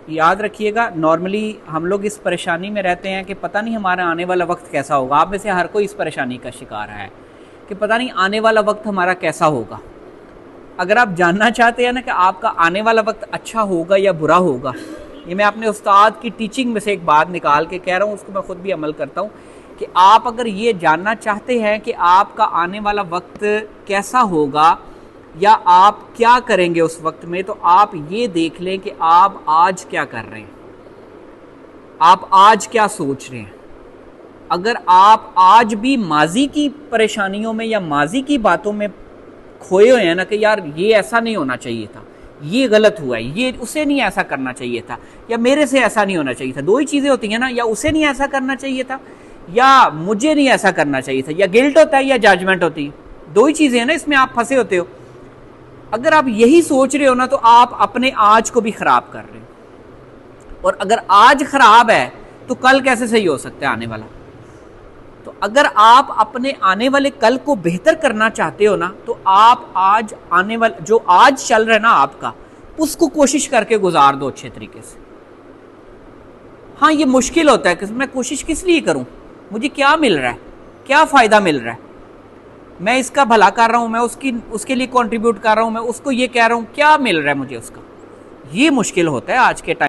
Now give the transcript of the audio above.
याद रखिएगा, नॉर्मली हम लोग इस परेशानी में रहते हैं कि पता नहीं हमारा आने वाला वक्त कैसा होगा। आप में से हर कोई इस परेशानी का शिकार है कि पता नहीं आने वाला वक्त हमारा कैसा होगा। अगर आप जानना चाहते हैं ना कि आपका आने वाला वक्त अच्छा होगा या बुरा होगा, ये मैं अपने उस्ताद की टीचिंग में से एक बात निकाल के कह रहा हूँ, उसको मैं खुद भी अमल करता हूँ कि आप अगर ये जानना चाहते हैं कि आपका आने वाला वक्त कैसा होगा या आप क्या करेंगे उस वक्त में, तो आप ये देख लें कि आप आज क्या कर रहे हैं, आप आज क्या सोच रहे हैं। अगर आप आज भी माजी की परेशानियों में या माजी की बातों में खोए हुए हैं ना कि यार ये ऐसा नहीं होना चाहिए था, ये गलत हुआ है, ये उसे नहीं ऐसा करना चाहिए था, या मेरे से ऐसा नहीं होना चाहिए था, दो ही चीज़ें होती हैं ना, या उसे नहीं ऐसा करना चाहिए था या मुझे नहीं ऐसा करना चाहिए था, या गिल्ट होता है या जजमेंट होती है, दो ही चीज़ें हैं ना, इसमें आप फंसे होते हो। अगर आप यही सोच रहे हो ना तो आप अपने आज को भी खराब कर रहे हो, और अगर आज खराब है तो कल कैसे सही हो सकता है आने वाला। तो अगर आप अपने आने वाले कल को बेहतर करना चाहते हो ना, तो आप आज आने वाला जो आज चल रहा है ना आपका, उसको कोशिश करके गुजार दो अच्छे तरीके से। हाँ, ये मुश्किल होता है कि मैं कोशिश किस लिए करूं, मुझे क्या मिल रहा है, क्या फ़ायदा मिल रहा है, मैं इसका भला कर रहा हूं, मैं उसके लिए कंट्रीब्यूट कर रहा हूं, मैं उसको ये कह रहा हूं, क्या मिल रहा है मुझे उसका। ये मुश्किल होता है आज के टाइम।